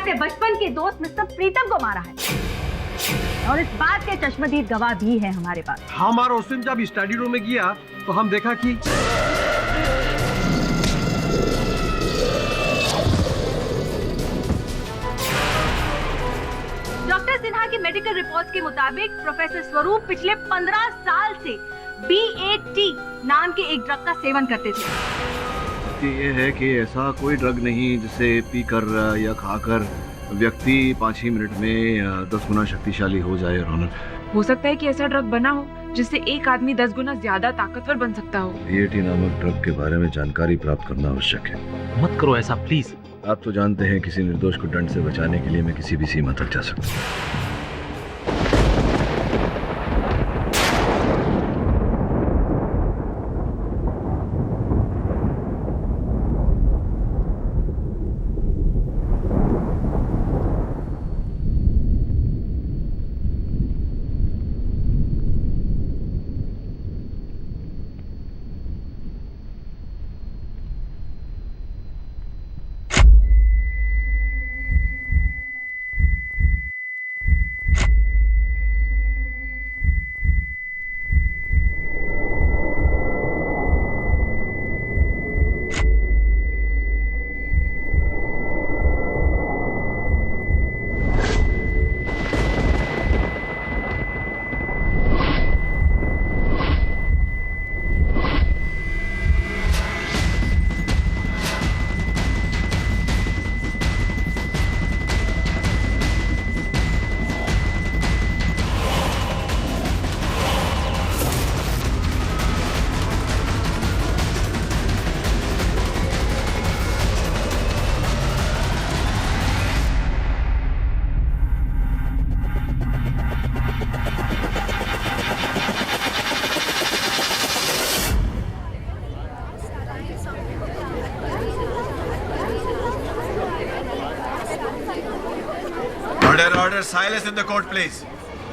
अपने बचपन के दोस्त मिस्टर प्रीतम को मारा है, और इस बात के चश्मदीद गवाह भी है हमारे पास। हमारा उस दिन जब स्टडी रूम में गया तो हम देखा कि डॉक्टर सिन्हा की मेडिकल रिपोर्ट्स के मुताबिक प्रोफेसर स्वरूप पिछले 15 साल से BAT नाम के एक ड्रग का सेवन करते थे। ये है कि ऐसा कोई ड्रग नहीं जिसे पीकर या खाकर व्यक्ति 5 ही मिनट में 10 गुना शक्तिशाली हो जाए। ऑनर, हो सकता है कि ऐसा ड्रग बना हो जिससे एक आदमी 10 गुना ज्यादा ताकतवर बन सकता हो। BAT नामक ड्रग के बारे में जानकारी प्राप्त करना आवश्यक है। मत करो ऐसा प्लीज। आप तो जानते हैं किसी निर्दोष को दंड से बचाने के लिए मैं किसी भी सीमा तक जा सकता हूँ। Order silence in the court, please.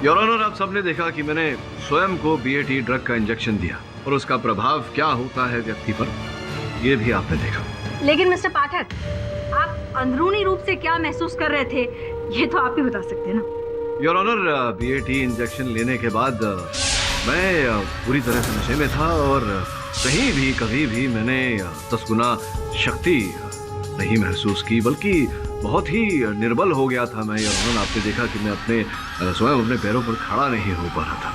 Your honour, आप सबने देखा कि मैंने स्वयं को BAT ड्रग का इंजेक्शन दिया और उसका प्रभाव क्या होता है व्यक्ति पर, ये भी आपने देखा। लेकिन मिस्टर पाठक, आप अंदरूनी रूप से क्या महसूस कर रहे थे, ये तो आप ही बता सकते हैं ना। योर ऑनर, BAT इंजेक्शन लेने के बाद मैं पूरी तरह से नशे में था और कहीं भी कभी भी मैंने 10 गुना शक्ति नहीं महसूस की, बल्कि बहुत ही निर्बल हो गया था मैं। योर ऑनर, आपने देखा कि मैं स्वयं अपने पैरों पर खड़ा नहीं हो पा रहा था।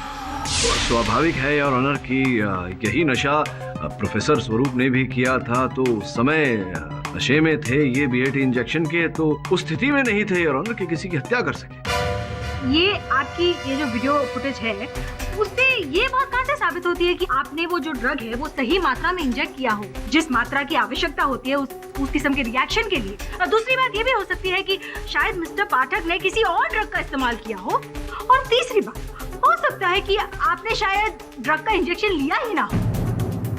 स्वाभाविक है योर ऑनर कि यही नशा प्रोफेसर स्वरूप ने भी किया था, तो उस समय नशे में थे ये BAT इंजेक्शन के, तो उस स्थिति में नहीं थे योर ऑनर कि किसी की हत्या कर सके। ये आपकी ये जो वीडियो फुटेज है उससे ये बात कहाँ से साबित होती है कि आपने वो जो ड्रग है वो सही मात्रा में इंजेक्ट किया हो, जिस मात्रा की आवश्यकता होती है उस किस्म के रिएक्शन के लिए। और दूसरी बात ये भी हो सकती है कि शायद मिस्टर पाठक ने किसी और ड्रग का इस्तेमाल किया हो। और तीसरी बात हो सकता है कि आपने शायद ड्रग का इंजेक्शन लिया ही ना हो,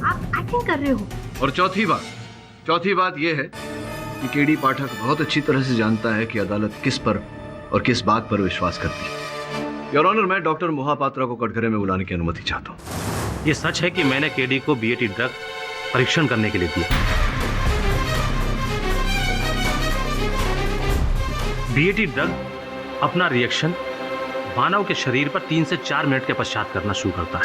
आप एक्टिंग कर रहे हो। और चौथी बात ये है कि KD पाठक बहुत अच्छी तरह से जानता है कि अदालत किस पर और किस बात पर विश्वास करती है। योर ऑनर, मैं डॉक्टर मोहापात्रा को कटघरे में बुलाने की अनुमति चाहता हूँ। ये सच है कि मैंने KD को BAT ड्रग परीक्षण करने के लिए दिया। BAT ड्रग अपना रिएक्शन मानव के शरीर पर 3 से 4 मिनट के पश्चात करना शुरू करता है।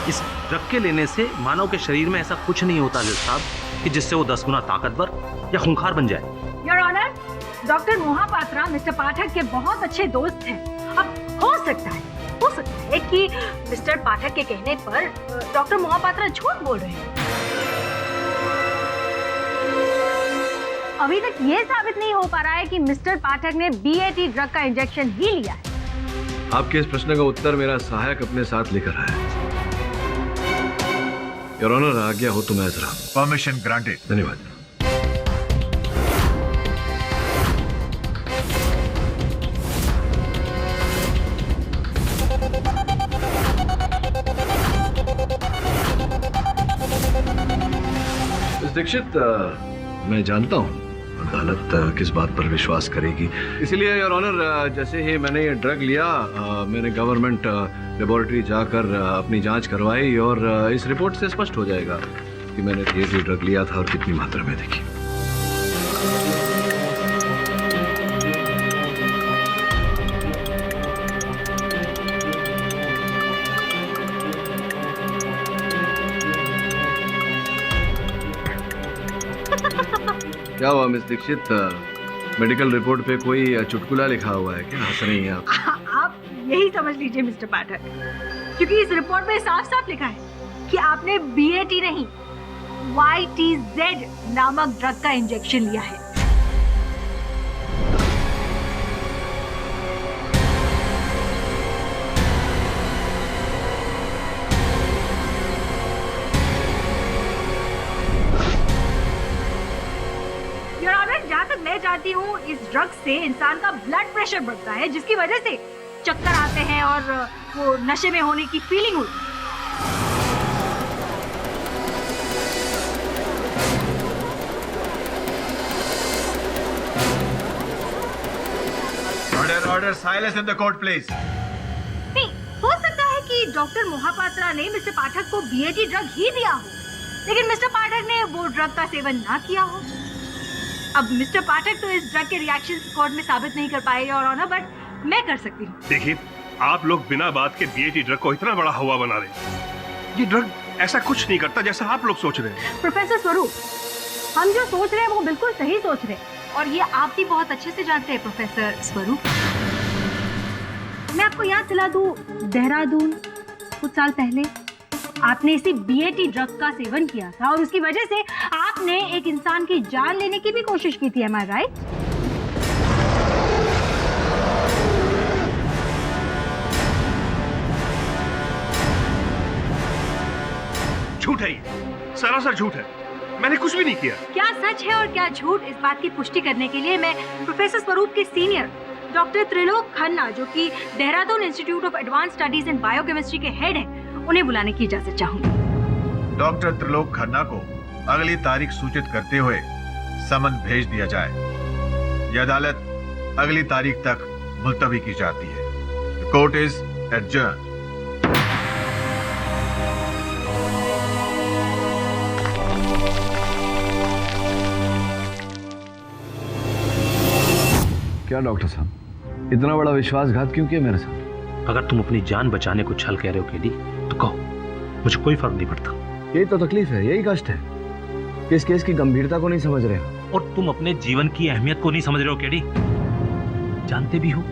इस ड्रग के लेने से मानव के शरीर में ऐसा कुछ नहीं होता जज साहब कि जिससे वो 10 गुना ताकतवर या खूंखार बन जाए। Your honour, doctor Mohapatra mister Pathak के बहुत अच्छे दोस्त हैं। अब हो सकता है कि मिस्टर पाठक के कहने पर डॉक्टर मोहापात्रा झूठ बोल रहे हैं। अभी तक ये साबित नहीं हो पा रहा है कि मिस्टर पाठक ने BAT ड्रग का इंजेक्शन ही लिया है। आपके इस प्रश्न का उत्तर मेरा सहायक अपने साथ लेकर आया है। योर ऑनर, आज्ञा हो तो मैं जरा। Permission granted. धन्यवाद। दीक्षित, मैं जानता हूँ अदालत किस बात पर विश्वास करेगी, इसलिए योर ऑनर जैसे ही मैंने ये ड्रग लिया मैंने गवर्नमेंट लेबोरेटरी जाकर अपनी जांच करवाई और इस रिपोर्ट से स्पष्ट हो जाएगा कि मैंने ये ड्रग लिया था और कितनी मात्रा में देखी। क्या हुआ मिस दीक्षित? मेडिकल रिपोर्ट पे कोई चुटकुला लिखा हुआ है क्या? हंस रही हैं आप? आप यही समझ लीजिए मिस्टर पाठक, क्योंकि इस रिपोर्ट में साफ साफ लिखा है कि आपने BAT नहीं YTZ नामक ड्रग का इंजेक्शन लिया है। योर ऑनर, जहाँ तक मैं जानती हूँ इस ड्रग से इंसान का ब्लड प्रेशर बढ़ता है, जिसकी वजह से चक्कर आते हैं और वो नशे में होने की फीलिंग होती है। Order silence in the court, please. नहीं, हो सकता है कि डॉक्टर मोहापात्रा ने मिस्टर पाठक को BAT ड्रग ही दिया हो, लेकिन मिस्टर पाठक ने वो ड्रग का सेवन ना किया हो। अब मिस्टर पाठक तो इस ड्रग के रिएक्शंस कोर्ट में साबित नहीं कर पाए और ऑनर, बट मैं कर सकती हूँ। देखिए, आप लोग बिना बात के BAT ड्रग को इतना बड़ा हवा बना रहे हैं। ये ड्रग ऐसा कुछ नहीं करता जैसा आप लोग सोच रहे हैं। प्रोफेसर स्वरूप, हम जो सोच रहे हैं वो बिल्कुल सही सोच रहे हैं, और ये आप भी बहुत अच्छे से जानते हैं प्रोफेसर स्वरूप। मैं आपको याद दिला दूं, देहरादून कुछ साल पहले आपने इसी BAT ड्रग का सेवन किया था और उसकी वजह से आपने एक इंसान की जान लेने की भी कोशिश की थी, am I right? झूठ है ये, सरासर झूठ है। मैंने कुछ भी नहीं किया। क्या सच है और क्या झूठ, इस बात की पुष्टि करने के लिए मैं प्रोफेसर स्वरूप के सीनियर डॉक्टर त्रिलोक खन्ना, जो कि Dehradun institute of advance studies in biochemistry के हेड हैं, उन्हें बुलाने की इजाजत चाहूंगी। डॉक्टर त्रिलोक खन्ना को अगली तारीख सूचित करते हुए समन भेज दिया जाए। यह अदालत अगली तारीख तक मुलतवी की जाती है। Court is adjourn. क्या डॉक्टर साहब, इतना बड़ा विश्वासघात क्यों किया मेरे साथ? अगर तुम अपनी जान बचाने को छल कह रहे हो केडी, तो कहो, मुझे कोई फर्क नहीं पड़ता। यही तो तकलीफ है, यही कष्ट है कि इस केस की गंभीरता को नहीं समझ रहे हो। और तुम अपने जीवन की अहमियत को नहीं समझ रहे हो केडी। जानते भी हो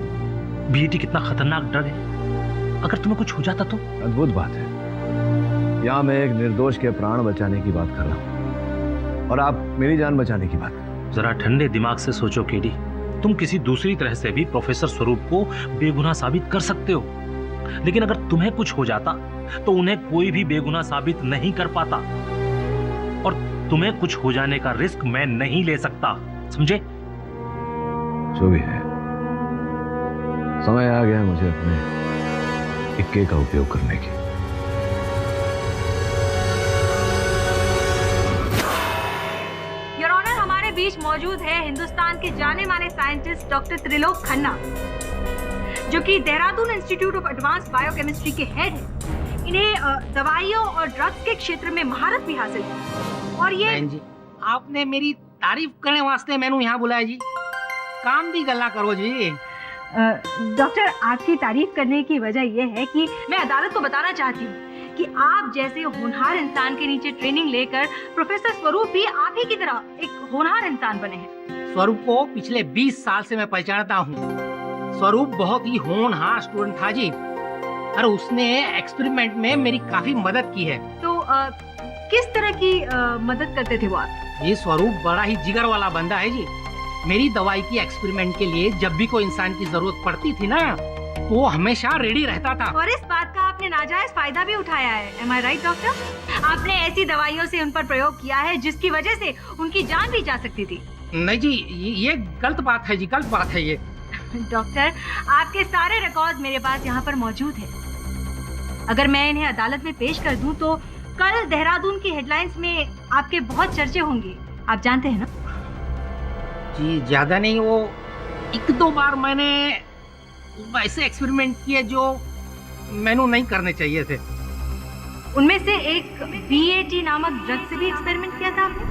BAT कितना खतरनाक ड्रग है। अगर तुम्हें कुछ हो जाता तो? अद्भुत बात है, यहाँ मैं एक निर्दोष के प्राण बचाने की बात कर रहा हूँ और आप मेरी जान बचाने की बात। जरा ठंडे दिमाग से सोचो केडी, तुम किसी दूसरी तरह से भी प्रोफेसर स्वरूप को बेगुनाह साबित कर सकते हो, लेकिन अगर तुम्हें कुछ हो जाता तो उन्हें कोई भी बेगुनाह साबित नहीं कर पाता, और तुम्हें कुछ हो जाने का रिस्क मैं नहीं ले सकता, समझे? जो भी है, समय आ गया मुझे अपने इक्के का उपयोग करने की। योर ऑनर, हमारे बीच मौजूद है हिंदुस्तान के जाने माने साइंटिस्ट डॉक्टर त्रिलोक खन्ना, जो कि Dehradun institute of advance biochemistry के हेड हैं। इन्हें दवाइयों और ड्रग्स के क्षेत्र में महारत भी हासिल है, और ये बहन जी, आपने मेरी तारीफ करने वास्ते मैंने यहाँ बुलाया जी। काम भी गल्ला करो जी। डॉक्टर, आपकी तारीफ करने की वजह यह है कि मैं अदालत को बताना चाहती हूँ कि आप जैसे होनहार इंसान के नीचे ट्रेनिंग लेकर प्रोफेसर स्वरूप भी आप ही की तरह एक होनहार इंसान बने हैं। स्वरूप को पिछले 20 साल से मैं पहचानता हूँ। स्वरूप बहुत ही होनहार स्टूडेंट था जी, और उसने एक्सपेरिमेंट में मेरी काफी मदद की है। तो किस तरह की मदद करते थे वो आप? ये स्वरूप बड़ा ही जिगर वाला बंदा है जी। मेरी दवाई की एक्सपेरिमेंट के लिए जब भी कोई इंसान की जरूरत पड़ती थी ना, तो वो हमेशा रेडी रहता था। और इस बात का आपने नाजायज फायदा भी उठाया है, am I right, डॉक्टर? आपने ऐसी दवाइयों से उन पर प्रयोग किया है जिसकी वजह से उनकी जान भी जा सकती थी। नहीं जी, ये गलत बात है जी, गलत बात है ये। डॉक्टर, आपके सारे रिकॉर्ड मेरे पास यहाँ पर मौजूद है। अगर मैं इन्हें अदालत में पेश कर दूं तो कल देहरादून की हेडलाइंस में आपके बहुत चर्चे होंगे, आप जानते हैं ना? जी ज्यादा नहीं, वो 1-2 बार मैंने वैसे एक्सपेरिमेंट किए जो मैंने नहीं करने चाहिए थे। उनमें से एक BAT नामक ड्रग से भी एक्सपेरिमेंट किया था आपने?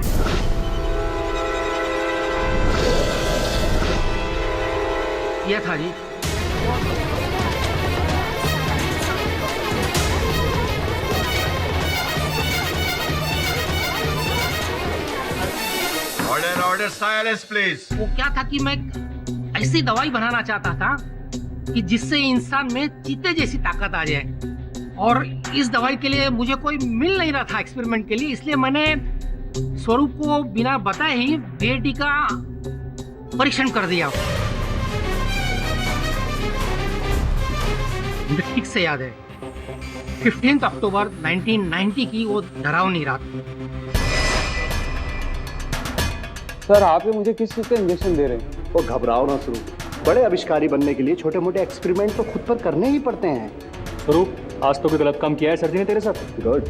किया था जी। Order, order, silence please. वो क्या था कि मैं ऐसी दवाई बनाना चाहता था कि जिससे इंसान में चीते जैसी ताकत आ जाए, और इस दवाई के लिए मुझे कोई मिल नहीं रहा था एक्सपेरिमेंट के लिए, इसलिए मैंने स्वरूप को बिना बताए ही बेटी का परीक्षण कर दिया। मुझे ठीक से याद है 15 अक्टूबर 1990 की वो डरावनी रात। सर आप ही मुझे किस चीज़ का इंजेक्शन दे रहे हैं? वो घबराओ ना स्वरूप, बड़े आविष्कारी बनने के लिए छोटे मोटे एक्सपेरिमेंट तो खुद पर करने ही पड़ते हैं। स्वरूप आज तो कोई गलत काम किया है सर जी ने तेरे साथ? गुड।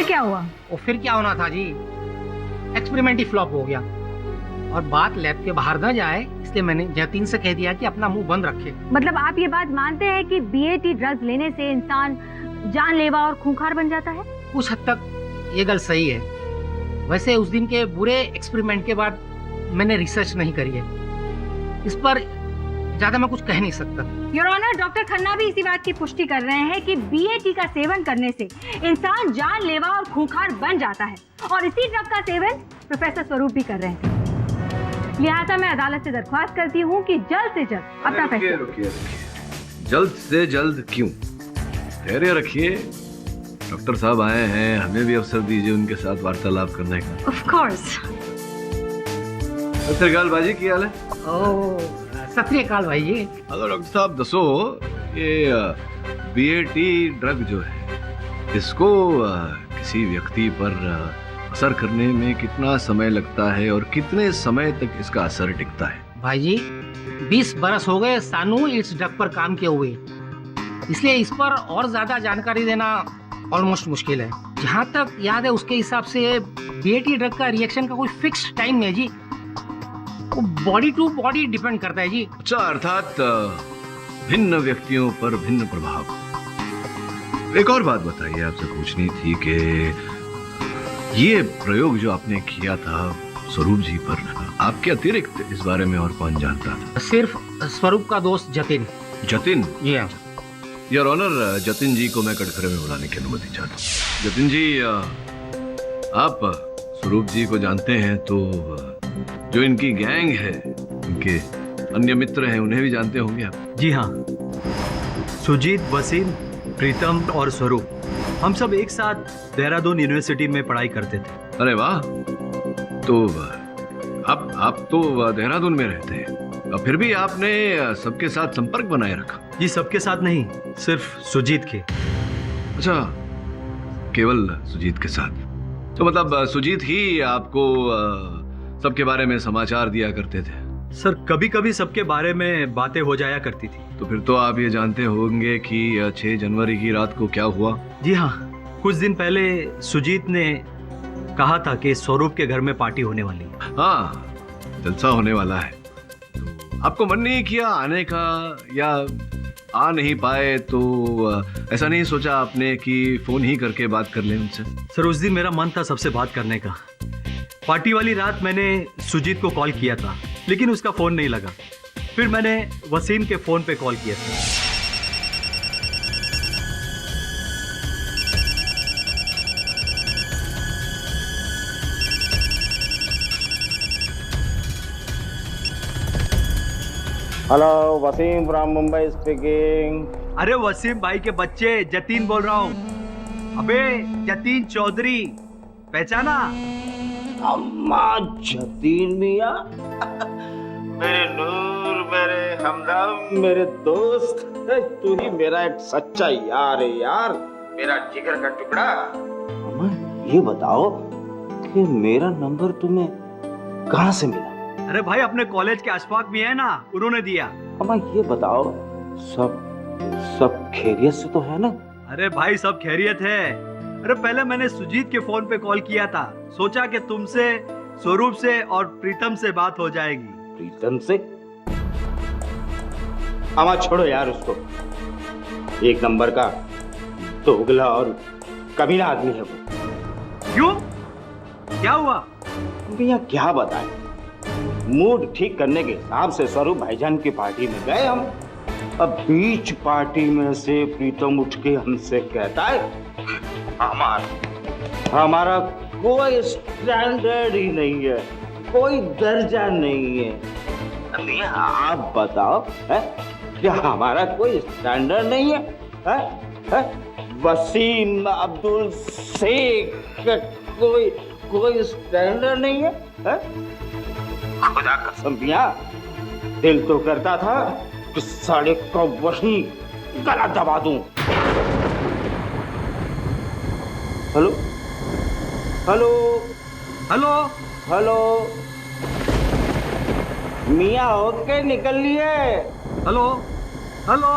क्या हुआ? और फिर क्या होना था जी, एक्सपेरिमेंट ही फ्लॉप हो गया, और बात लैब के बाहर न जाए इसलिए मैंने जतिन से कह दिया कि अपना मुंह बंद रखे। मतलब आप ये बात मानते हैं कि बीएटी ड्रग्स लेने से इंसान जानलेवा और खूंखार बन जाता है? कुछ हद तक ये गल सही है। वैसे उस दिन के बुरे एक्सपेरिमेंट के बाद मैंने रिसर्च नहीं करी है, इस पर ज्यादा मैं कुछ कह नहीं सकता। योर ऑनर, डॉक्टर खन्ना भी इसी बात की पुष्टि कर रहे हैं कि बीएटी का सेवन करने से इंसान जानलेवा और खूंखार बन जाता है, और इसी ड्रग का सेवन प्रोफेसर स्वरूप भी कर रहे थे। लिहाजा मैं अदालत से दरख्वास्त करती हूँ कि जल्द से जल्द अपना फैसला। रुकिए, जल्द से जल्द क्यों? धैर्य रखिए, डॉक्टर साहब आए हैं, हमें भी अवसर दीजिए उनके साथ वार्तालाप करने का। Of course. सत श्री अकाल बाजी, की हाल है? सत श्री अकाल भाई जी। हेलो डॉक्टर साहब, दसो ये बीएटी ड्रग जो है, इसको किसी व्यक्ति पर असर करने में कितना समय लगता है और कितने समय तक इसका असर टिकता है? भाई जी 20 बरस हो गए सानू इस ड्रग पर काम किए हुए, इसलिए इस पर और ज्यादा जानकारी देना ऑलमोस्ट मुश्किल है। जहाँ तक याद है उसके हिसाब से बीएटी ड्रग का रिएक्शन का कोई फिक्स टाइम नहीं है जी, वो बॉडी टू बॉडी डिपेंड करता है जी। अच्छा, अर्थात भिन्न व्यक्तियों पर भिन्न प्रभाव। एक और बात बताइए, आपसे पूछनी थी कि ये प्रयोग जो आपने किया था स्वरूप जी पर, आपके अतिरिक्त इस बारे में और कौन जानता था? सिर्फ स्वरूप का दोस्त जतिन। जतिन? जी हाँ। योर ऑनर, जतिन जी को मैं कटघरे में बुलाने की अनुमति चाहता हूँ। जतिन जी, आप स्वरूप जी को जानते हैं तो जो इनकी गैंग है, इनके अन्य मित्र हैं, उन्हें भी जानते होंगे आप? जी हाँ, सुजीत, वसीम, प्रीतम और स्वरूप, हम सब एक साथ देहरादून यूनिवर्सिटी में पढ़ाई करते थे। अरे वाह, तो आप तो देहरादून में रहते हैं, फिर भी आपने सबके साथ संपर्क बनाए रखा? जी सबके साथ नहीं, सिर्फ सुजीत के। अच्छा, केवल सुजीत के साथ? तो मतलब सुजीत ही आपको सबके बारे में समाचार दिया करते थे? सर कभी कभी सबके बारे में बातें हो जाया करती थी। तो फिर तो आप ये जानते होंगे कि 6 जनवरी की रात को क्या हुआ? जी हाँ, कुछ दिन पहले सुजीत ने कहा था कि स्वरूप के घर में पार्टी होने वाली है। हाँ, जलसा होने वाला है। तो आपको मन नहीं किया आने का, या आ नहीं पाए तो ऐसा नहीं सोचा आपने कि फोन ही करके बात कर लें उनसे? सर उस दिन मेरा मन था सबसे बात करने का। पार्टी वाली रात मैंने सुजीत को कॉल किया था, लेकिन उसका फोन नहीं लगा। फिर मैंने वसीम के फोन पे कॉल किया था। Hello, Wasim from Mumbai speaking. अरे वसीम भाई के बच्चे, जतिन बोल रहा हूँ। अबे जतीन चौधरी, पहचाना? अम्मा जतीन मियाँ, मेरे नूर, मेरे हमदम, मेरे दोस्त, तू ही मेरा एक सच्चा यार है यार, मेरा जिगर का टुकड़ा। अम्मा ये बताओ कि मेरा नंबर तुम्हें कहाँ से मिला? अरे भाई अपने कॉलेज के आसपास भी है ना, उन्होंने दिया। अम्मा ये बताओ सब खैरियत से तो है ना? अरे भाई सब खैरियत है। अरे पहले मैंने सुजीत के फोन पे कॉल किया था, सोचा कि तुमसे, स्वरूप से और प्रीतम से बात हो जाएगी। प्रीतम से? अम्मा छोड़ो यार उसको, एक नंबर का दोगला और कमीना आदमी है वो। क्यों, क्या हुआ? भैया क्या बताएं, मूड ठीक करने के हिसाब से स्वरूप भाईजान की पार्टी में गए हम। अब बीच पार्टी में से प्रीतम उठ के हमसे कहता है हमारा कोई स्टैंडर्ड ही नहीं है, कोई दर्जा नहीं है। भैया आप बताओ है? क्या हमारा कोई स्टैंडर्ड नहीं है? वसीम अब्दुल शेख का कोई स्टैंडर्ड नहीं है? खुदा कसम भैया, दिल तो करता था कि साले को वही गला दबा दूं। हेलो हेलो हेलो हेलो, मियाँ होके निकल लिए? हेलो हेलो,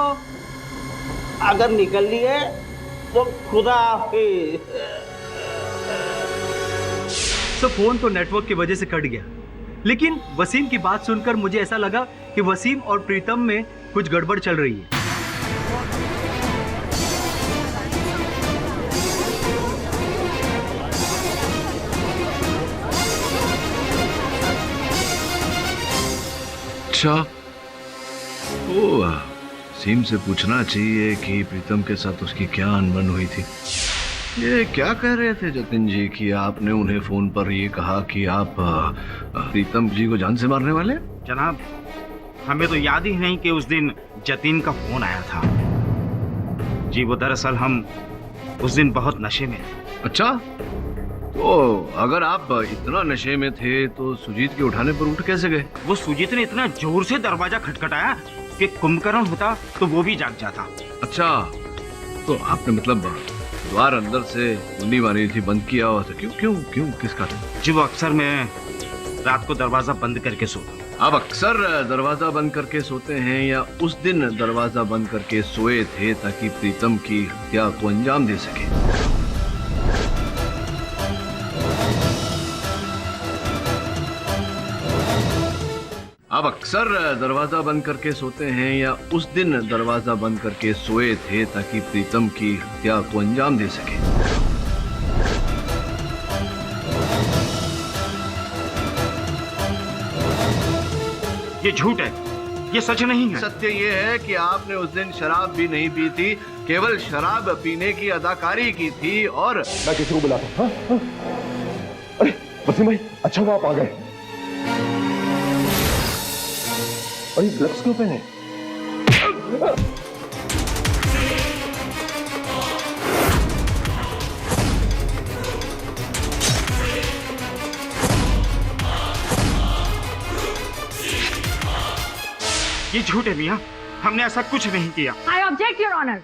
अगर निकल लिए तो खुदा हाफिज। तो फोन तो नेटवर्क की वजह से कट गया, लेकिन वसीम की बात सुनकर मुझे ऐसा लगा कि वसीम और प्रीतम में कुछ गड़बड़ चल रही है। अच्छा, तो वसीम से पूछना चाहिए कि प्रीतम के साथ उसकी क्या अनबन हुई थी। ये क्या कह रहे थे जतिन जी कि आपने उन्हें फोन पर ये कहा कि आप प्रीतम जी को जान से मारने वाले? जनाब, हमें तो याद ही नहीं कि उस दिन जतीन का फोन आया था। जी वो दरअसल हम उस दिन बहुत नशे में। अच्छा, तो अगर आप इतना नशे में थे तो सुजीत के उठाने पर उठ कैसे गए? वो सुजीत ने इतना जोर से दरवाजा खटखटाया कि कुंभकर्ण होता तो वो भी जाग जाता। अच्छा, तो आपने मतलब द्वार अंदर से कुंडी मारी थी, बंद किया हुआ था? क्यों क्यों क्यों, किस कारण? जी वो अक्सर मैं रात को दरवाजा बंद करके सोता। आप अक्सर दरवाजा बंद करके सोते हैं या उस दिन दरवाजा बंद करके सोए थे ताकि प्रीतम की हत्या को अंजाम दे सके? आप अक्सर दरवाजा बंद करके सोते हैं या उस दिन दरवाजा बंद करके सोए थे ताकि प्रीतम की हत्या को अंजाम दे सके? ये झूठ है, ये सच नहीं है। सत्य ये है कि आपने उस दिन शराब भी नहीं पी थी, केवल शराब पीने की अदाकारी की थी। और मैं किसी को बुलाता हूं। हाँ? अरे वसीम भाई, अच्छा हुआ आप आ गए। अरे ग्लव्स क्यों पहने? ये झूठ है मियाँ, हमने ऐसा कुछ नहीं किया। I object your honour.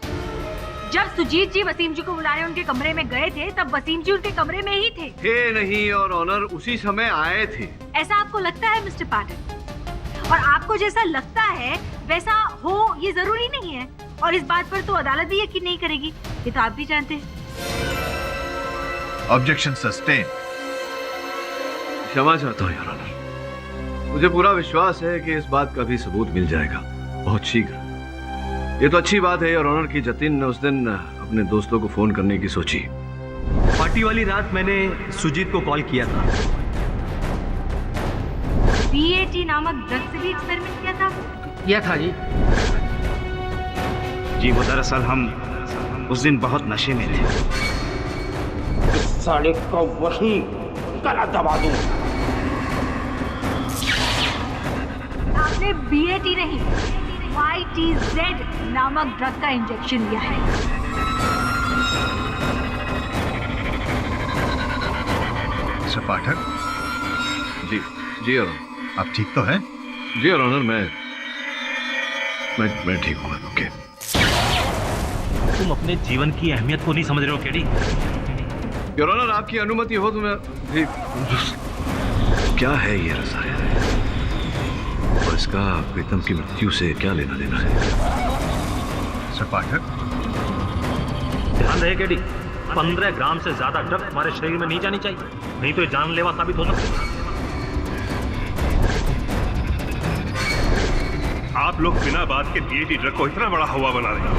जब सुजीत जी वसीम जी को बुलाने उनके कमरे में गए थे तब वसीम जी उनके कमरे में ही थे नहीं और ऑनर उसी समय आए थे। ऐसा आपको लगता है मिस्टर पाटिल? और आपको जैसा लगता है वैसा हो ये जरूरी नहीं है, और इस बात पर तो अदालत भी यकीन नहीं करेगी, ये तो आप भी जानते हैं। Objection sustain. क्षमा चाहता हूँ योर ऑनर, मुझे पूरा विश्वास है कि इस बात का भी सबूत मिल जाएगा बहुत शीघ्र। ये तो अच्छी बात है योर ऑनर कि जतिन ने उस दिन अपने दोस्तों को फोन करने की सोची। पार्टी वाली रात मैंने सुजीत को कॉल किया था। BAT नामक ड्रग से भी एक्सपेरिमेंट किया था? किया था जी। जी वो दरअसल हम उस दिन बहुत नशे में थे। साले को वही गला दबा दूं। आपने BAT नहीं, YTZ नामक ड्रग का इंजेक्शन लिया है। मिस्टर पाठक, जी जी योर ऑनर। आप ठीक तो हैं? जी योर ऑनर, मैं ठीक हूँ। ओके। तुम अपने जीवन की अहमियत को नहीं समझ रहे हो केडी। योर ऑनर, आपकी अनुमति हो तो मैं भी... क्या है ये रसायन, और इसका प्रीतम की मृत्यु से क्या लेना देना है? मिस्टर पाठक, ध्यान रहे केडी, 15 ग्राम से ज्यादा ड्रग हमारे शरीर में नहीं जानी चाहिए, नहीं तो ये जानलेवा साबित हो सकता है। आप लोग बिना बात के डीएटी ड्रग को इतना बड़ा हवा बना रहे हैं।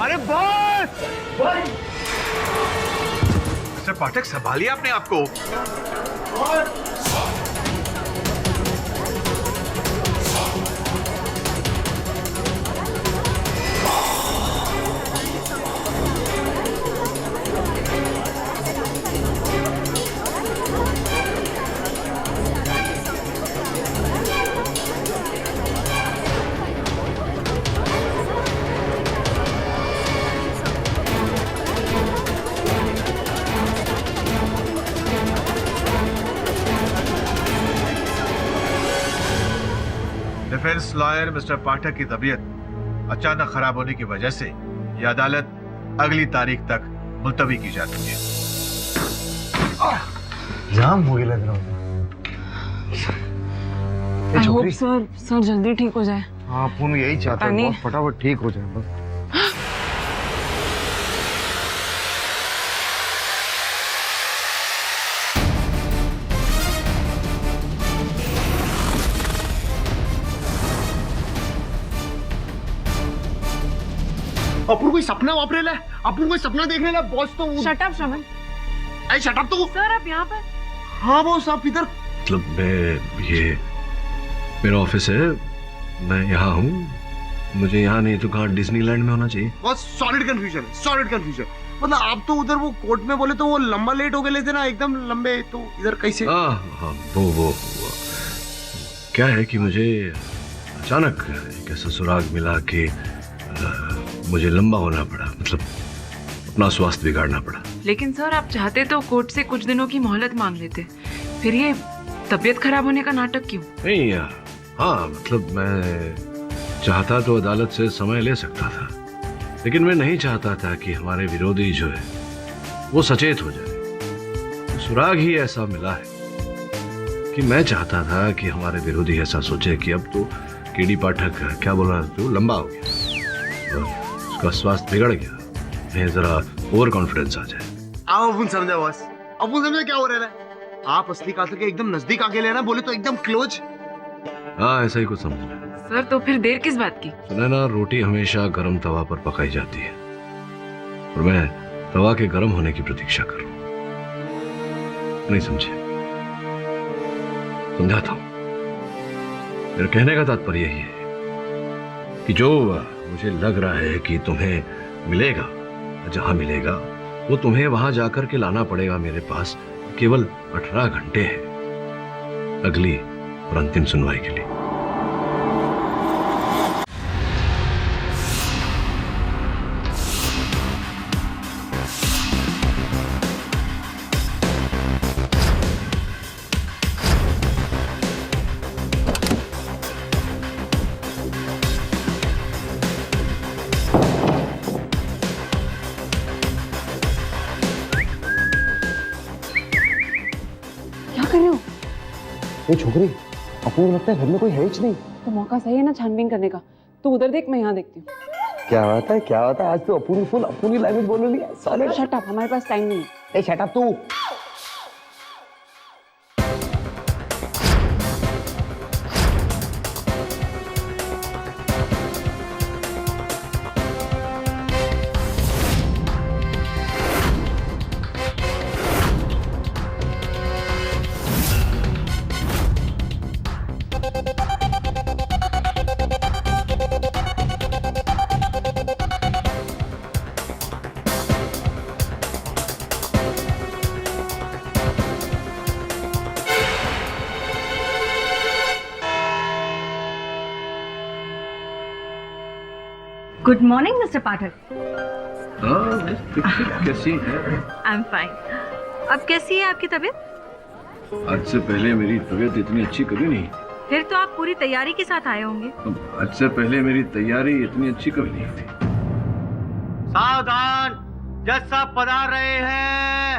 अरे बॉस! मिस्टर पाठक, संभालिए अपने आप को। डिफेंस लॉयर मिस्टर पाठक की तबीयत अचानक खराब होने की वजह से यह अदालत अगली तारीख तक मुलतवी की जाती है। जाम हो गया लग रहा आई होप सर जल्दी ठीक हो जाए। हाँ, अपन यही चाहता है, बहुत फटाफट ठीक हो जाए बस। अपन कोई सपना वापरेला है, अपन कोई सपना देखने ला बॉस तो शट अप श्रवण। अरे शट अप तो। सर आप यहाँ पर? हाँ बॉस, आप इधर। मतलब ये मेरा ऑफिस है, मैं यहाँ हूँ। मुझे यहाँ नहीं तो कहाँ डिज्नीलैंड में होना चाहिए। बस सॉलिड कंफ्यूजन, सॉलिड कंफ्यूजन। मतलब आप तो उधर वो कोर्ट में बोले तो वो लंबा लेट हो गए लेते ना, एकदम लंबे, तो इधर कैसे? हाँ, वो क्या है कि मुझे अचानक एक ऐसा सुराग मिला कि मुझे लंबा होना पड़ा, मतलब अपना स्वास्थ्य बिगाड़ना पड़ा। लेकिन सर आप चाहते तो कोर्ट से कुछ दिनों की मोहलत मांग लेते, फिर ये तबीयत खराब होने का नाटक क्यों? नहीं यार, हाँ मतलब मैं चाहता तो अदालत से समय ले सकता था, लेकिन मैं नहीं चाहता था कि हमारे विरोधी जो है वो सचेत हो जाए। सुराग ही ऐसा मिला है कि मैं चाहता था कि हमारे विरोधी ऐसा सोचे कि अब तो केडी पाठक क्या बोल रहा था, लंबा हो गया, उसका स्वास्थ्य बिगड़ गया, मैं जरा ओवर कॉन्फिडेंस आ जाए। आओ अपन समझा बॉस, अपन समझा क्या हो रहा है। आप असली कातिल के एकदम नजदीक आके लेना, बोले तो एकदम क्लोज। हाँ, ऐसा ही कुछ समझ रहे। सर तो फिर देर किस बात की? सुने ना, रोटी हमेशा गर्म तवा पर पकाई जाती है, और मैं तवा के गर्म होने की प्रतीक्षा करूं। नहीं समझे? समझाता हूं। मेरे कहने का तात्पर्य यही है कि जो मुझे लग रहा है कि तुम्हें मिलेगा, जहां मिलेगा वो तुम्हें वहां जाकर के लाना पड़ेगा मेरे पास। केवल 18 घंटे हैं अगली और अंतिम सुनवाई के लिए। ये छोकरी, अपने को लगता है घर में कोई है ही नहीं। तो मौका सही है ना छानबीन करने का। तू उधर देख, मैं यहाँ देखती हूँ। क्या बात है, क्या बात है, आज तो अपनी लैंग्वेज बोल रही है। सॉलिड। शट अप, हमारे पास टाइम नहीं है। ए शट अप तू। गुड मॉर्निंग मिस्टर पाठक। कैसी है? I am fine. अब कैसी है आपकी तबीयत? आज से पहले मेरी तबीयत इतनी अच्छी कभी नहीं। फिर तो आप पूरी तैयारी के साथ आए होंगे। आज से पहले मेरी तैयारी इतनी अच्छी कभी नहीं थी। सावधान, जज साहब पधार रहे हैं।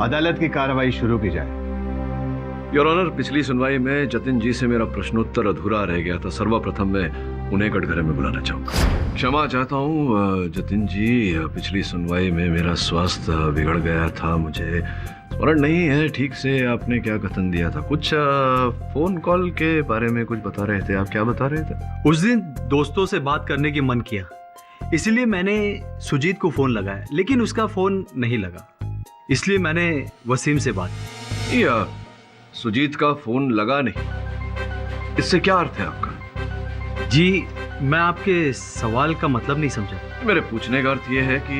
अदालत की कार्रवाई शुरू की जाए। योर ऑनर, पिछली सुनवाई में जतिन जी से मेरा प्रश्नोत्तर अधूरा रह गया था। सर्वप्रथम मैं उन्हें कटघरे में बुलाना चाहूंगा। क्षमा चाहता हूँ जतिन जी, पिछली सुनवाई में मेरा स्वास्थ्य बिगड़ गया था। मुझे स्मरण नहीं है ठीक से आपने क्या कथन दिया था। कुछ फोन कॉल के बारे में कुछ बता रहे थे। आप क्या बता रहे थे? उस दिन दोस्तों से बात करने की मन किया, इसलिए मैंने सुजीत को फोन लगाया, लेकिन उसका फोन नहीं लगा, इसलिए मैंने वसीम से बात की। या सुजीत का फोन लगा नहीं, इससे क्या अर्थ है आपका? जी, मैं आपके सवाल का मतलब नहीं समझा। मेरे पूछने का अर्थ यह है कि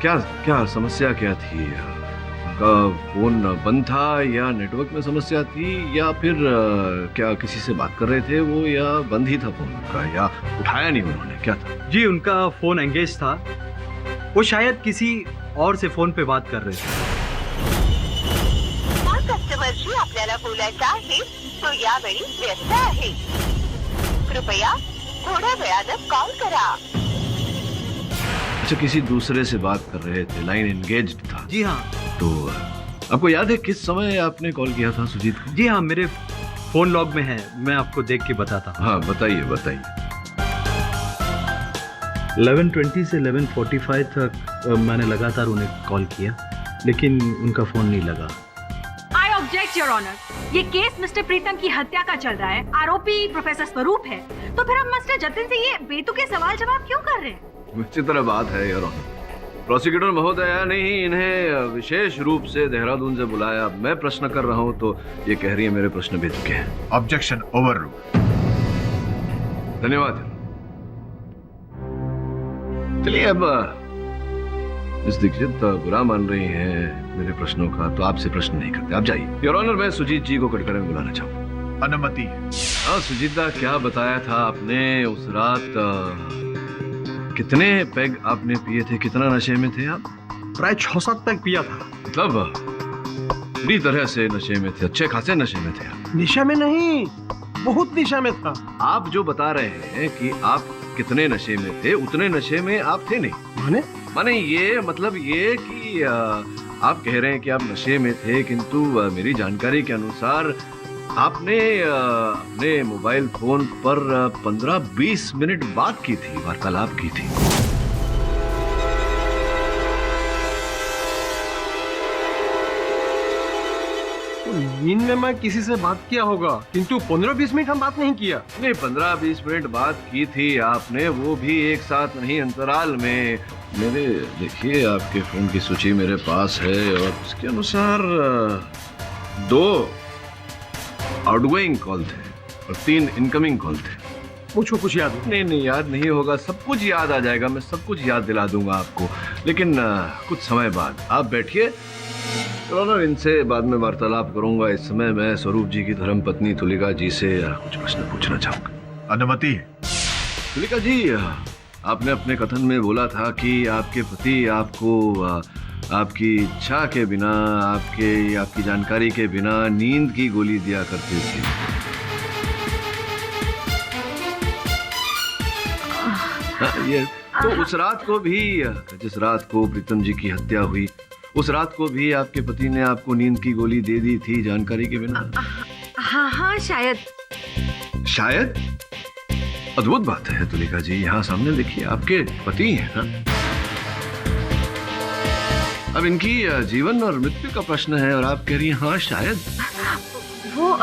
क्या समस्या क्या थी? का फोन बंद था या नेटवर्क में समस्या थी, या फिर क्या किसी से बात कर रहे थे वो, या बंद ही था फोन का, या उठाया नहीं उन्होंने? क्या था? जी, उनका फोन एंगेज था। वो शायद किसी और से फोन पे बात कर रहे थे। कस्टमरशी आपल्याला बोलायचं आहे तो यावेळी व्यस्त आहे, कृपया थोड्या वेळानं कॉल करा। अच्छा, किसी दूसरे से बात कर रहे थे, लाइन एंगेज्ड था। जी हाँ। तो आपको याद है किस समय आपने कॉल किया था सुजीत को? जी हाँ, मेरे फोन लॉग में है, मैं आपको देख के बताता हूँ। हाँ, बताइए बताइए। 11:20 से 11:45 तक मैंने लगातार उन्हें कॉल किया, लेकिन उनका फोन नहीं लगा। I object your honour. ये केस मिस्टर प्रीतम की हत्या का चल रहा है। आरोपी प्रोफेसर स्वरूप है, तो फिर हम मिस्टर जतिन से ये बेतुके सवाल जवाब क्यों कर रहे हैं? निश्चित तरह बात है योर ऑनर। प्रोसिक्यूटर महोदया ने ही इन्हें विशेष रूप से देहरादून से बुलाया। मैं प्रश्न कर रहा हूँ तो ये कह रही है मेरे प्रश्न बेतुके हैं। Objection over rule. धन्यवाद। चलिए, अब मिस दीक्षित बुरा मान रही हैं मेरे प्रश्नों का, तो आपसे प्रश्न नहीं करते, आप जाइए। योर ऑनर, मैं सुजीत जी को कटघरे में बुलाना चाहूँ। अनुमति। हाँ सुजीता, क्या बताया था आपने उस रात? कितने पैग आपने पिए थे? कितना नशे में थे आप? प्राय 6-7 पैग पिया था। मतलब पूरी तरह से नशे में थे, अच्छे खासे नशे में थे आप? निशा में नहीं, बहुत निशा में था। आप जो बता रहे हैं कि आप कितने नशे में थे, उतने नशे में आप थे नहीं। माने ये मतलब ये कि आप कह रहे हैं कि आप नशे में थे, किंतु मेरी जानकारी के अनुसार आपने अपने मोबाइल फोन पर 15-20 मिनट बात की थी, वार्तालाप की थी। नींद में मैं किसी से बात किया होगा, किंतु 15-20 मिनट हम बात नहीं किया। नहीं, 15-20 मिनट बात की थी आपने, वो भी एक साथ नहीं, अंतराल में। मेरे देखिए, आपके फोन की सूची मेरे पास है और उसके अनुसार 2 आउटगोइंग कॉल थे और 3 इनकमिंग कॉल थे। मुझको कुछ याद नहीं याद नहीं होगा, सब कुछ याद आ जाएगा, मैं सब कुछ याद दिला दूंगा आपको, लेकिन कुछ समय बाद। आप बैठिए, तो इनसे बाद में वार्तालाप करूंगा। इस समय मैं स्वरूप जी की धर्म पत्नी तुलिका जी से कुछ प्रश्न पूछना चाहूंगा। अनुमति। तुलिका जी, आपने अपने कथन में बोला था कि आपके पति आपको आपकी इच्छा के बिना, आपकी जानकारी के बिना नींद की गोली दिया करते थे। ये तो उस रात को भी, जिस रात को प्रीतम जी की हत्या हुई, उस रात को भी आपके पति ने आपको नींद की गोली दे दी थी जानकारी के बिना? हाँ, शायद। अद्भुत बात है तुलिका जी, यहाँ सामने देखिए, आपके पति हैं ना? अब इनकी जीवन और मृत्यु का प्रश्न है और आप कह रही हैं हाँ शायद। वो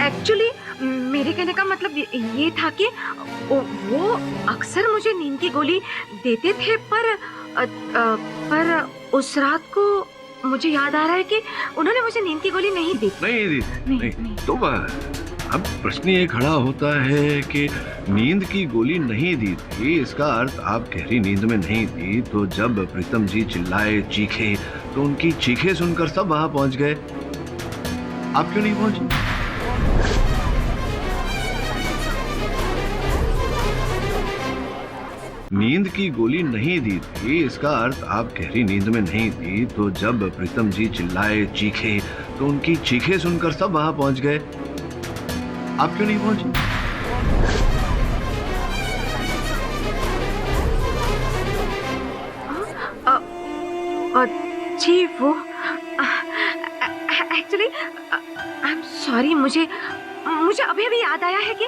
एक्चुअली मेरे कहने का मतलब ये था कि वो अक्सर मुझे नींद की गोली देते थे, पर उस रात को मुझे याद आ रहा है कि उन्होंने मुझे नींद की गोली नहीं दी। नहीं। तो अब प्रश्न ये खड़ा होता है कि नींद की गोली नहीं दी थी, इसका अर्थ आप गहरी नींद में नहीं थी, तो जब प्रीतम जी चिल्लाए, चीखे, तो उनकी चीखे सुनकर सब वहां पहुंच गए। आप क्यों नहीं पहुंचे? नींद की गोली नहीं दी थी, इसका अर्थ आप गहरी नींद में नहीं थी। तो जब प्रीतम जी चिल्लाए, चीखे, तो उनकी चीखे सुनकर सब वहां पहुंच गए। आप क्यों नहीं पहुंचे? जी वो एक्चुअली आई एम सॉरी, मुझे अभी अभी याद आया है कि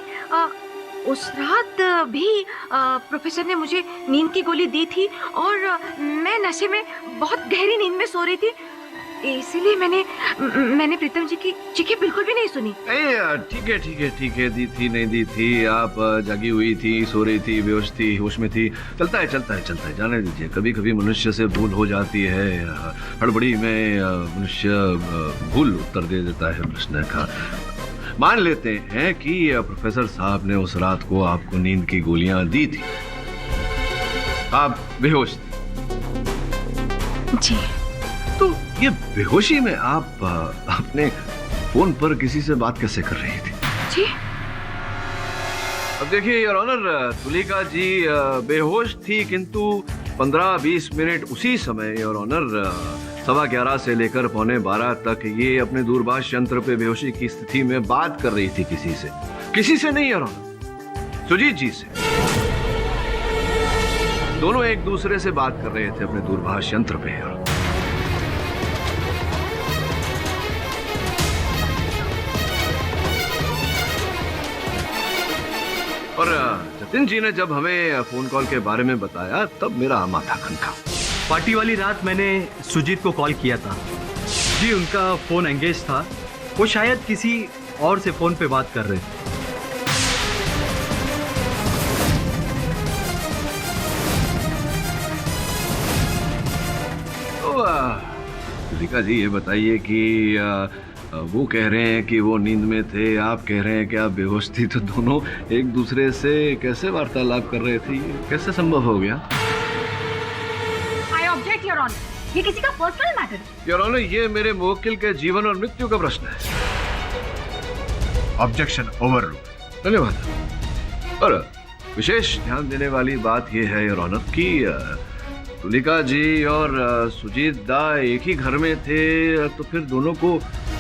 उस रात भी प्रोफेसर ने मुझे नींद की गोली दी थी और मैं नशे में बहुत गहरी नींद में सो रही थी, इसीलिए मैंने प्रीतम जी की चीखें बिल्कुल भी नहीं सुनी। ठीक है, दी थी नहीं दी थी, आप जागी हुई थी, सो रही थी, बेहोश थी, होश में थी, चलता है, जाने दीजिए। कभी कभी मनुष्य से भूल हो जाती है, हड़बड़ी में मनुष्य भूल उत्तर दे देता है प्रश्न का। मान लेते हैं कि प्रोफेसर साहब ने उस रात को आपको नींद की गोलियां दी थी, आप बेहोश थे। जी। तो ये बेहोशी में आप अपने फोन पर किसी से बात कैसे कर रही थी? जी। अब देखिए योर ऑनर, तुलिका जी बेहोश थी, किंतु 15-20 मिनट उसी समय योर ऑनर 11:15 से लेकर 11:45 तक ये अपने दूरभाष यंत्र पे बेहोशी की स्थिति में बात कर रही थी किसी से नहीं योर ऑनर, सुजीत जी से। दोनों एक दूसरे से बात कर रहे थे अपने दूरभाष यंत्र पे। और जतिन जी ने जब हमें फोन कॉल के बारे में बताया तब मेरा माथा खनका। पार्टी वाली रात मैंने सुजीत को कॉल किया था जी, उनका फोन एंगेज था, वो शायद किसी और से फोन पे बात कर रहे थे। तो तुलिका जी ये बताइए कि वो कह रहे हैं कि वो नींद में थे, आप कह रहे हैं कि आप बेहोश थी, तो दोनों एक दूसरे से कैसे वार्तालाप कर रहे थे? ये कैसे संभव हो गया? I object, Your Honor. ये किसी का पर्सनल मैटर है। योर ऑनर, ये मेरे मुवक्किल के जीवन और मृत्यु का प्रश्न है। Objection overruled. धन्यवाद। और विशेष ध्यान देने वाली बात यह है योर ऑनर कि तुलिका जी और सुजीत दा एक ही घर में थे, तो फिर दोनों को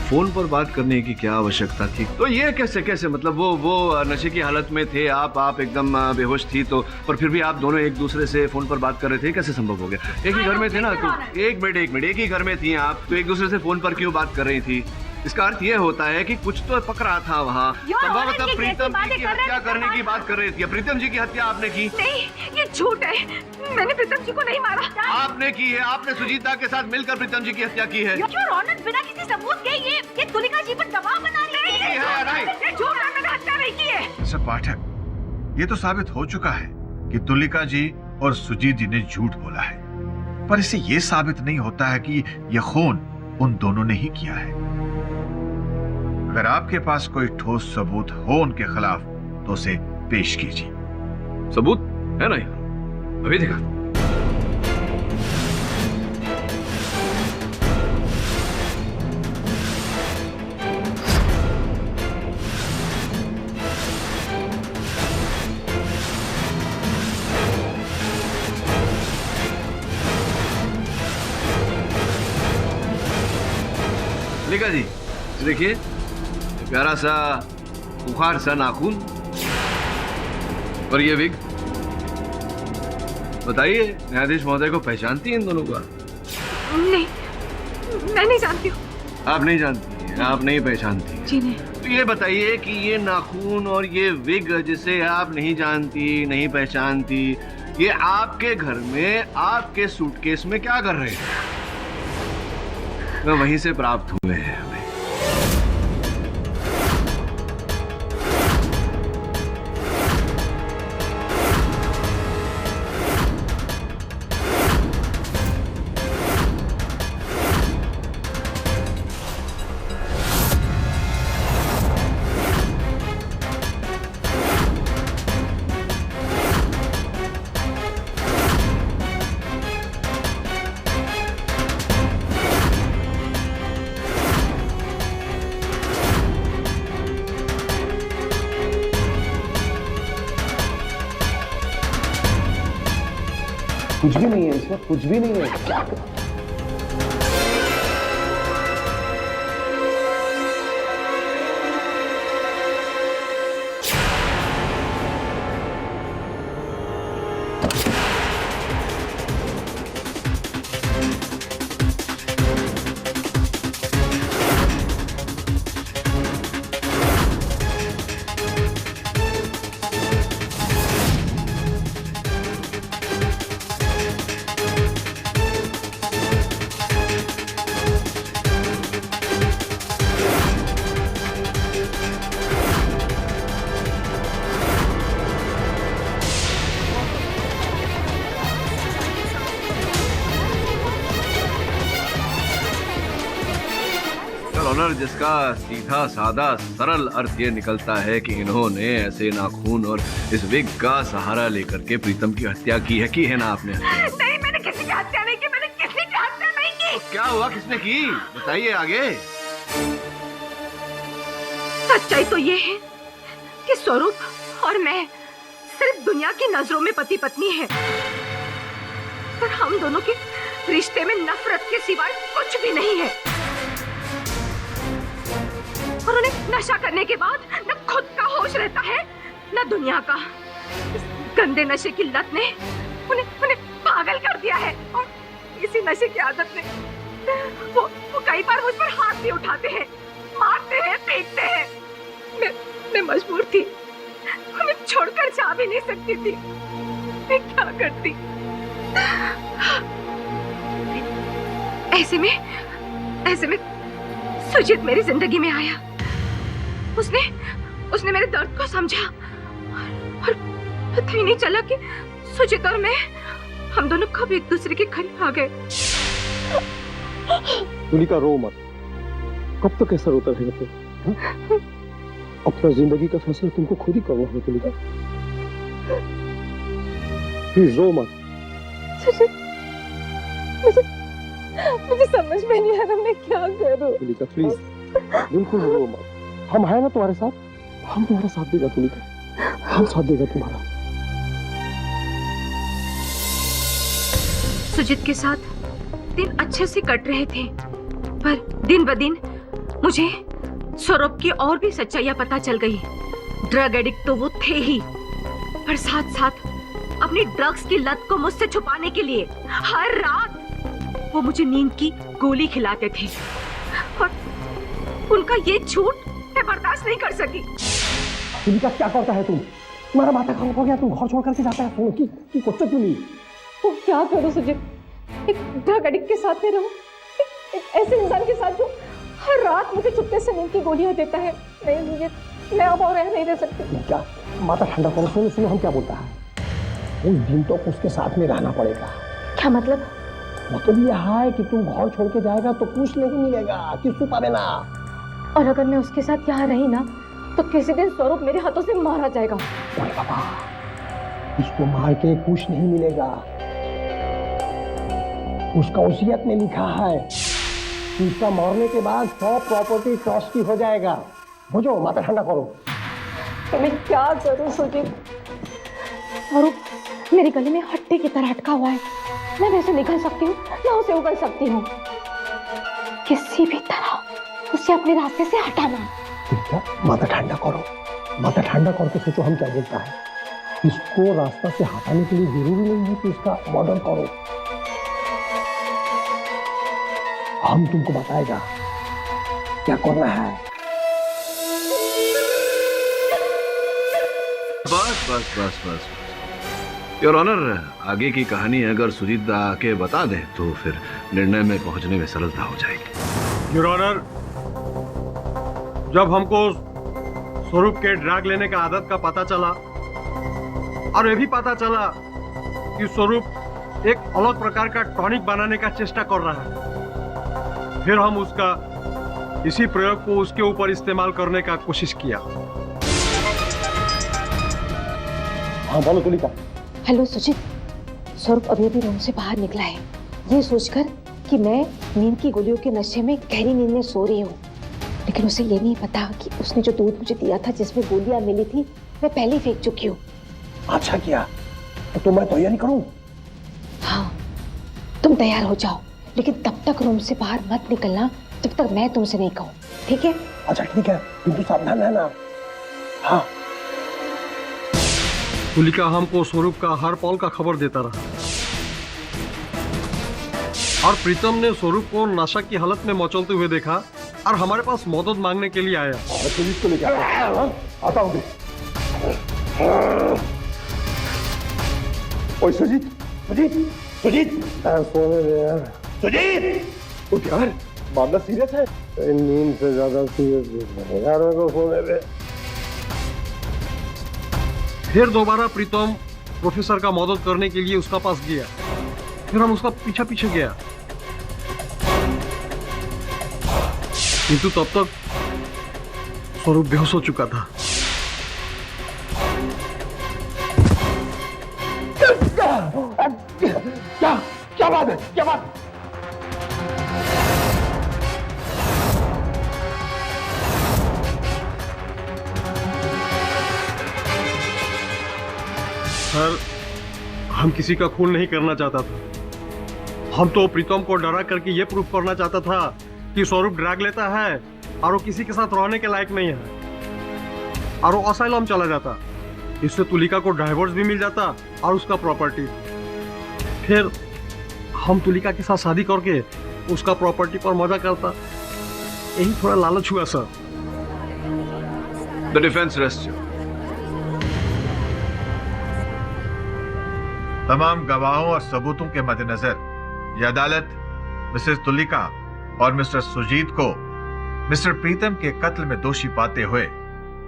फोन पर बात करने की क्या आवश्यकता थी? तो ये कैसे मतलब वो नशे की हालत में थे, आप एकदम बेहोश थी, तो पर फिर भी आप दोनों एक दूसरे से फोन पर बात कर रहे थे, कैसे संभव हो गया? एक ही घर में थे ना, तो एक मिनट, एक ही घर में थी आप, तो एक दूसरे से फोन पर क्यों बात कर रही थी? इसका अर्थ ये होता है कि कुछ तो पक रहा था वहाँ। संभवतः प्रीतम जी की हत्या करने की बात कर रही थी। प्रीतम जी की हत्या आपने की? नहीं, ये झूठ है, मैंने प्रीतम जी को नहीं मारा। आपने की है, आपने सुजीता के साथ मिलकर प्रीतम जी की हत्या की है। योर ऑनर, बिना किसी सबूत के ये तुलिका जी पर दबाव बना रही है। ये झूठ है, मैंने हत्या नहीं की है। मिस्टर पाठक, ये तो साबित हो चुका है कि तुलिका जी और सुजीत जी ने झूठ बोला है, पर इससे ये साबित नहीं होता है कि यह खून उन दोनों ने ही किया है। अगर आपके पास कोई ठोस सबूत हो उनके खिलाफ तो उसे पेश कीजिए। सबूत है ना? अभी दिखा। लिखा जी, देखिए, प्यारा सा बुखार सा नाखून और ये विग। बताइए, न्यायाधीश महोदय को पहचानती हैं इन दोनों का? नहीं, मैं नहीं जानती हूँ। आप नहीं जानती? आप नहीं पहचानती? जी नहीं। तो ये बताइए कि ये नाखून और ये विग जिसे आप नहीं जानती, नहीं पहचानती, ये आपके घर में आपके सूटकेस में क्या कर रहे थे? मैं वहीं से प्राप्त हुए हैं हमें। कुछ भी नहीं है इसमें, कुछ भी नहीं है। क्या ऑनर, जिसका सीधा सादा सरल अर्थ ये निकलता है कि इन्होंने ऐसे नाखून और इस विग का सहारा लेकर के प्रीतम की हत्या की है ना आपने? नहीं, मैंने किसी की हत्या नहीं की, मैंने किसी की हत्या नहीं की। तो क्या हुआ, किसने की, बताइए आगे। सच्चाई तो ये है कि स्वरूप और मैं सिर्फ दुनिया की नजरों में पति पत्नी हैं, पर हम दोनों के रिश्ते में नफरत के सिवाय कुछ भी नहीं है। और उन्हें नशा करने के बाद न खुद का होश रहता है न दुनिया का। इस गंदे नशे की लत ने उन्हें पागल कर दिया है, और इसी नशे की आदत में वो कई बार मुझ पर हाथ भी उठाते हैं, मारते हैं, पीटते हैं। मैं मजबूर थी, उन्हें छोड़कर जा भी नहीं सकती थी। मैं क्या करती? ऐसे में सुजीत मेरी जिंदगी में आया। उसने मेरे दर्द को समझा, और पता ही नहीं चला कि सुजीत और मैं, हम दोनों कब एक दूसरे के करीब आ गए। तुलिका, रो मत। कब तक ऐसा रोता रहेगा तुम? अपना जिंदगी का फैसला तुमको खुद ही करना होगा तुलिका। प्लीज रो मत। सुजीत, मुझे समझ में नहीं आ रहा मैं क्या करूं। तुलिका प्लीज, बिल्कुल रो मत। हम हैं ना तुम्हारे साथ, हम तुम्हारा साथ देगा तुलिका, हम साथ देगा तुम्हारा। सुजीत के साथ दिन अच्छे से कट रहे थे, पर दिन ब दिन मुझे स्वरूप की और भी सच्चाइयां पता चल गई। ड्रग एडिक्ट तो वो थे ही, पर साथ साथ अपनी ड्रग्स की लत को मुझसे छुपाने के लिए हर रात वो मुझे नींद की गोली खिलाते थे, और उनका ये झूठ मैं बर्दाश्त नहीं कर सकी। तुलिका, क्या करता है तुम? तुम्हारा माथा खराब हो गया, तुम घर छोड़ करके जाता है। सुनो की कुछ तो नहीं। तो क्या करूं सुजीत? एक ड्रग एडिक्ट के साथ में रहूं, एक ऐसे इंसान के साथ जो हर रात मुझे चुपके से नींद की गोलियां देता है। नहीं सुजीत, मैं अब और रह नहीं रह सकती। क्या? माथा ठंडा करो। सुनो हम क्या बोलता है। उस दिन तो उसके साथ में रहना पड़ेगा। क्या मतलब? मतलब यह है कि तुम घर छोड़ के जाएगा तो कुछ नहीं मिलेगा, किसको पावे ना। और अगर मैं उसके साथ यहाँ रही ना, तो किसी दिन स्वरूप मेरे हाथों से मारा जाएगा। अरे बाबा, इसको मार के कुछ नहीं मिलेगा। उसका वसीयत में लिखा है कि उसका मरने के बाद सब प्रॉपर्टी ट्रस्ट की हो जाएगा। बुझो, माथा ठंडा करो। तो मैं क्या करूं सुजीत? स्वरूप मेरे गले में हट्टे की तरह अटका हुआ है। मैं वैसे निकल सकती हूँ, मैं उसे उगल सकती हूँ। किसी भी तरह उसे अपने रास्ते से हटाना। क्या? माथा ठंडा करो, माथा ठंडा करके सोचो हम क्या बोलता है। इसको रास्ता से हटाने के लिए जरूरी नहीं है कि इसका मर्डर करो। हम तुमको बताएगा क्या करना है। बस बस बस बस योर ऑनर, आगे की कहानी अगर सुजीत आके बता दे तो फिर निर्णय में पहुंचने में सरलता हो जाएगी। योर ऑनर, जब हमको स्वरूप के ड्रग लेने का आदत का पता चला, और ये भी पता चला कि स्वरूप एक अलग प्रकार का टॉनिक बनाने का चेष्टा कर रहा है, फिर हम उसका इसी प्रयोग को उसके ऊपर इस्तेमाल करने का कोशिश किया। हाँ बोलो तुलिका। हेलो सुजीत, स्वरूप अभी अभी रूम से बाहर निकला है, ये सोचकर कि मैं नींद की गोलियों के नशे में गहरी नींद में सो रही हूँ। लेकिन उसे ये नहीं पता कि उसने जो दूध मुझे दिया था जिसमें गोलियां मिली थी, मैं पहले ही फेंक चुकी हूँ। अच्छा किया, तो मैं तैयारी करूँ? हाँ, तुम तैयार हो जाओ, लेकिन तब तक रूम से बाहर मत निकलना जब तक मैं तुमसे नहीं कहूँ, ठीक है? अच्छा ठीक है, किंतु सावधान रहना। हाँ। तुलिका हमको स्वरूप का हर पल का खबर देता रहा और प्रीतम ने स्वरूप को नशा की हालत में मचलते हुए देखा और हमारे पास मदद मांगने के लिए आया। सुजीत को लेके आता हूँ। ओए सुजीत, सुजीत, सुजीत, सोने दे यार। सुजीत, उठ यार, मामला सीरियस है। नींद से ज्यादा सीरियस है यार, मेरे को सोने दे। फिर दोबारा प्रीतम प्रोफेसर का मदद करने के लिए उसका पास गया। फिर हम उसका पीछे पीछे गया, किंतु तब तक स्वरूप बेहोश हो चुका था। क्या बात है? क्या बात? सर, हम किसी का खून नहीं करना चाहता था। हम तो प्रीतम को डरा करके ये प्रूफ करना चाहता था कि स्वरूप ड्रग लेता है और वो किसी के साथ रहने के लायक नहीं है और वो असाइलम चला जाता। इससे तुलिका को डाइवोर्स भी मिल जाता और उसका प्रॉपर्टी। फिर हम तुलिका के साथ शादी करके उसका प्रॉपर्टी पर मजा करता। यही थोड़ा लालच हुआ सर। The defence rest. तमाम गवाहों और सबूतों के मद्देनजर यह अदालत मिसेस तुलिका और मिस्टर सुजीत को मिस्टर प्रीतम के कत्ल में दोषी पाते हुए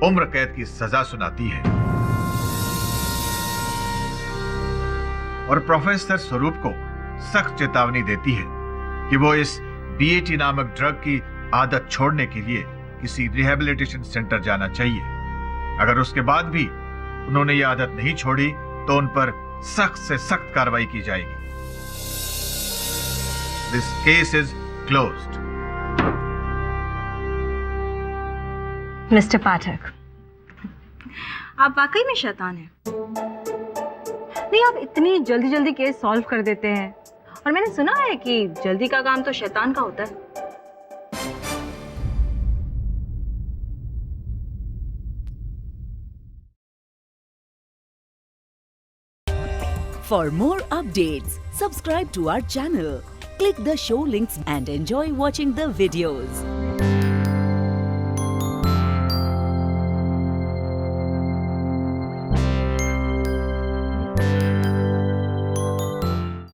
उम्र कैद की सजा सुनाती है और प्रोफेसर स्वरूप को सख्त चेतावनी देती है कि वो इस बीएटी नामक ड्रग की आदत छोड़ने के लिए किसी रिहैबिलिटेशन सेंटर जाना चाहिए। अगर उसके बाद भी उन्होंने ये आदत नहीं छोड़ी तो उन पर सख्त से सख्त कार्रवाई की जाएगी। This case is closed. Mister Pathak, आप वाकई में शैतान हैं। नहीं, आप इतनी जल्दी जल्दी केस सॉल्व कर देते हैं और मैंने सुना है कि जल्दी का काम तो शैतान का होता है। For more updates, subscribe to our channel, click the show links and enjoy watching the videos.